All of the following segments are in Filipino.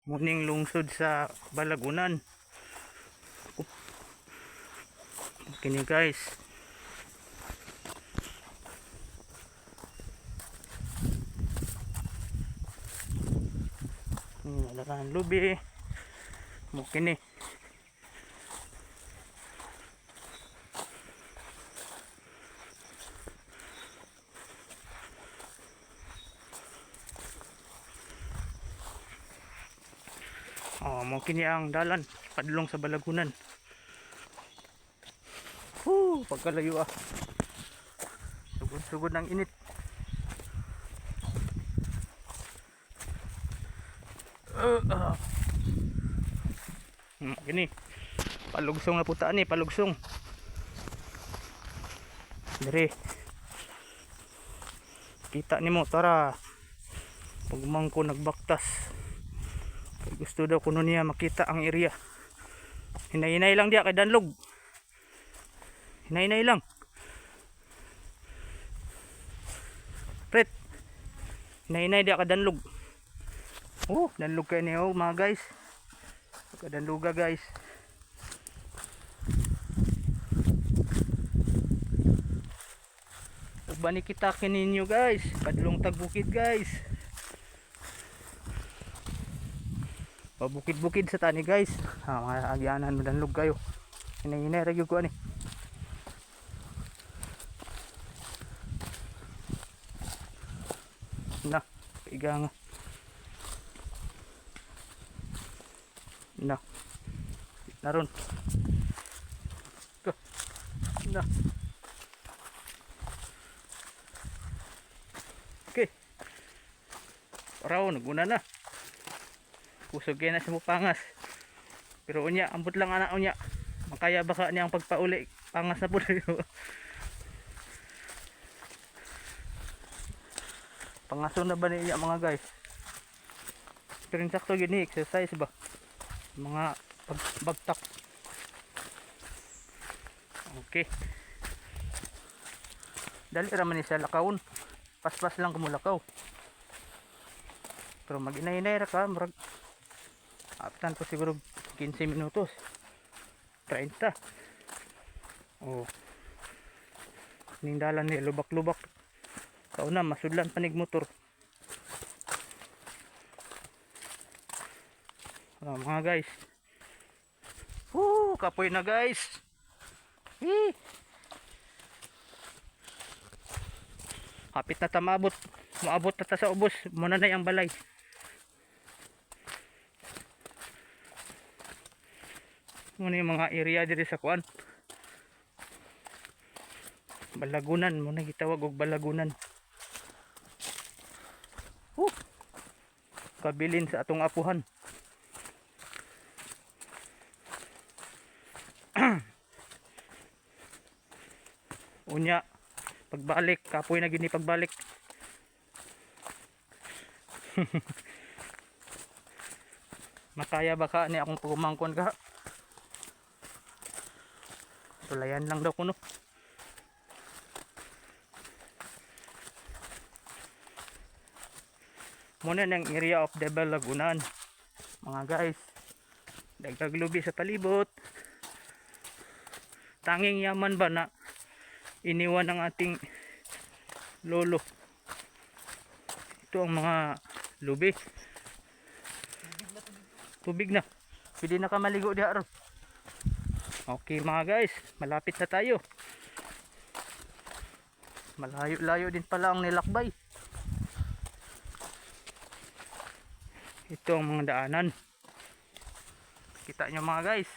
muning lungsod sa Balagunan. Kini guys, nalakan lubi mo kini. Mo kini ang dalan padulong sa Balagunan. Pagkalayo sugod-sugod ng init. Gini palugsong na puta ni, palugsong dire kita nimo. Tara pagmangko nagbaktas kay gusto daw kuno niya makita ang area. Hinay-hinay lang diya kay danlog, hinay-hinay lang pret, hinay-hinay diya kay danlog. Danlog kayo niyo mga guys, pagkadanluga guys. Bani kita kininyo guys, padulong tagbukid guys, pabukid-bukid sa tani guys. Mga agyanan madanlog kayo, hinay-hinay ra gyud ko ani. Na iga nga na naron na. Okay, raw naguna na kusog na sa mupangas, pero unya ambot lang anak unya, makaya baka niya ang pagpauli pangas na po. Pangaso na ba niya mga guys, pero sakto yun ni exercise ba mga pagbagtak. Okay, dali raman ni siya lakawon, paspas lang kumulakaw, pero mag-inay-inay ra ka murag aptan po siguro 15 minutos 30. Ning dalan ni lubak-lubak kauna masudlan panig motor. Mga guys, kapoy na guys. Hapit na ta maabot na ta sa ubos, muna na yung balay. Muna yung mga area diri sa kuan Balagunan, muna gitawag og Balagunan. Kabilin sa atong apuhan. Unya pagbalik kapoy na gini pagbalik. Makaya baka ni akong pagumangkon ka. Sulayan lang daw kuno. Muna ng area of the Balagunan mga guys. Dagdag lubi sa palibot. Tanging yaman ba na iniwan ng ating lolo. Ito ang mga lubi. Tubig na, pwede na ka maligo diha ron. Okay mga guys, malapit na tayo. Malayo-layo din pala ang nilakbay. Ito ang mga daanan. Kita nyo mga guys.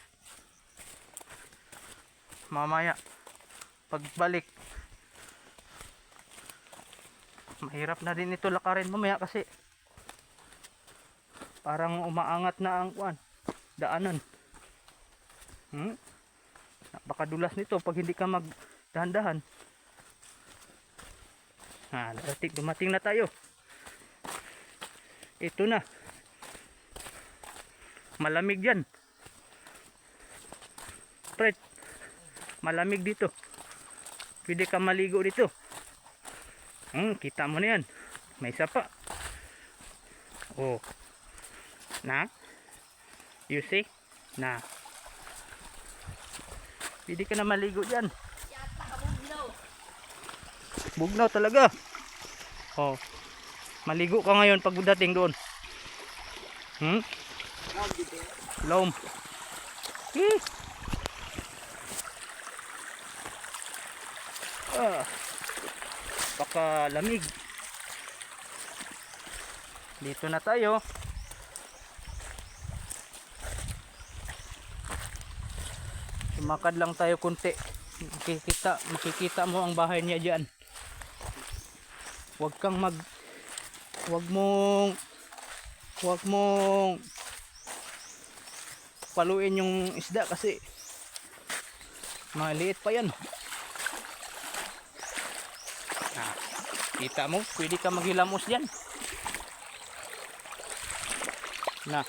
Mamaya pagbalik mahirap na din ito lakarin mamaya kasi parang umaangat na ang daanan. Napakadulas nito pag hindi ka magdahan-dahan. Dumating na tayo. Ito na, malamig yan Fred, malamig dito, pwede ka maligo dito. Kita mo na yan, may isa pa. Na You see? Na. Pwede ka na maligo dyan. Bugnaw talaga. Oh. Maligo ka ngayon pag dating doon. Lom. Baka lamig. Dito na tayo. Sumakad lang tayo kunti. Makikita mo ang bahay niya diyan. Huwag mong paluin yung isda kasi maliit pa yan. Kita mo, pwede ka maghilamos diyan. Na.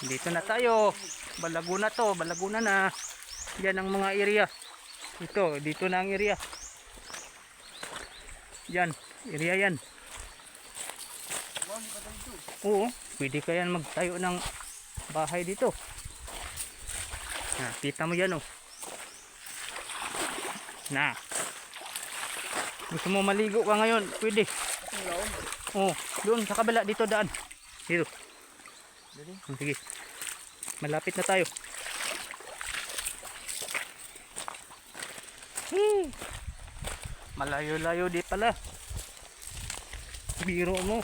Dito na tayo. Balaguna to, balaguna na. Yan ang mga area. Ito, dito na ang area. Yan, area yan. Oo, pwede ka yan magtayo ng bahay dito. Kita mo yan, oh. Na. Gusto mo maligo ka ngayon, pwede. Oh, doon sa kabila, dito daan. Dito. Sige. Malapit na tayo. Malayo-layo di pala. Biro mo.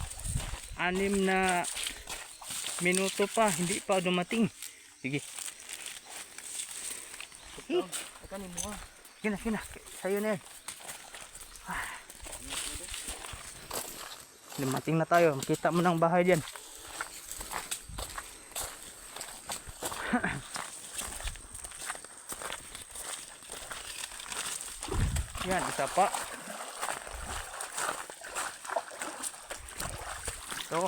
6 na minuto pa, hindi pa dumating. Sige. Kina. Sayo na yan. Dumating na tayo. Makita mo ng bahay dyan. Yan, isa pa. Ito.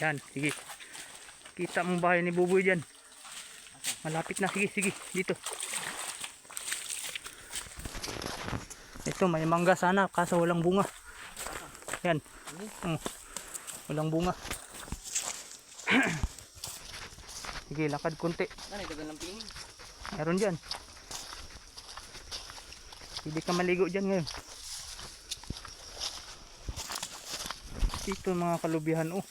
Yan, sige. Kita mong bahay ni Buboy dyan. Malapit na, sige, dito. Ito, may mangga sana, kaso walang bunga. Yan. Walang bunga. Sige, lakad konti. Meron dyan. Hindi ka maligo dyan ngayon. Dito mga kalubihan, oh.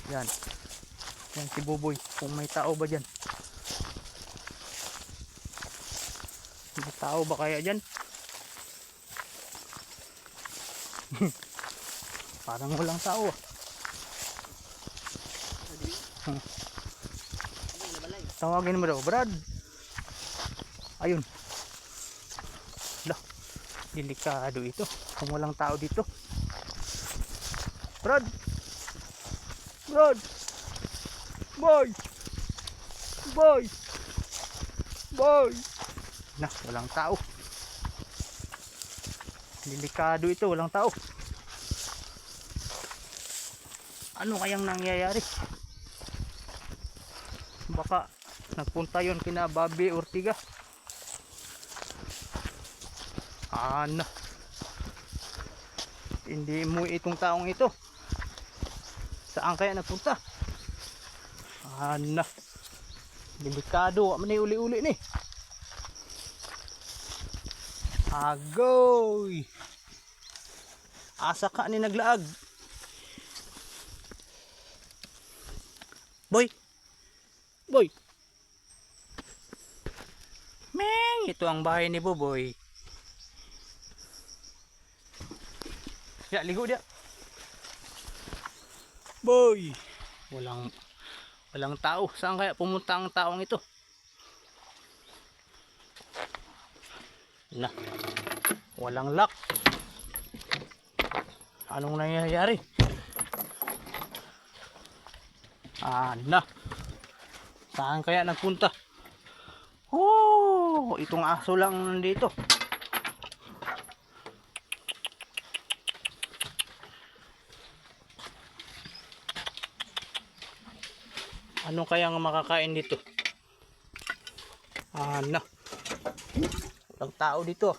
Yan. Yan si Buboy. Kung may tao ba dyan? May tao ba kaya dyan? Parang walang tao, ah. Tawagin mo daw, Brad. Ayun. Lah, delikado ito kung walang tao dito. Brad. Boy. Nah, walang tao. Delikado ito, walang tao. Ano kayang nangyayari? Baka nagpunta yon kina Bobby Ortiga. Hindi mo itong taong ito. Saan kaya nagpunta? Delikado. Manay uli-uli ni. Agoy. Asa ka ni naglaag. Boy. Meng, ito ang bahay ni Buboy. Ya, ligo dia. Boy. Walang tao. Saan kaya pumunta ang taong ito? Nah. Walang lock. Anong nangyayari? Saan kaya nagpunta? Oh, itong aso lang nandito. Ano kaya ang makakain dito? Ano? Walang tao dito.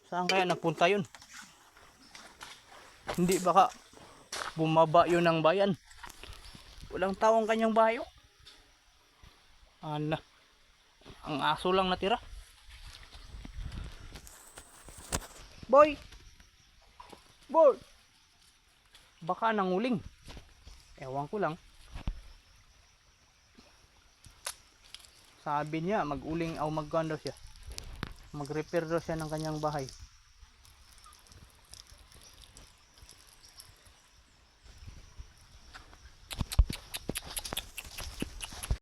Saan kaya nagpunta yun? Hindi baka bumaba yun ng bayan? Walang tao ang kanyang bayo. Ano? Ang aso lang natira. Boy! Boy! Baka nanguling. Ewan ko lang. Sabi niya mag-uling o mag-ganda siya. Mag-repair daw siya ng kanyang bahay.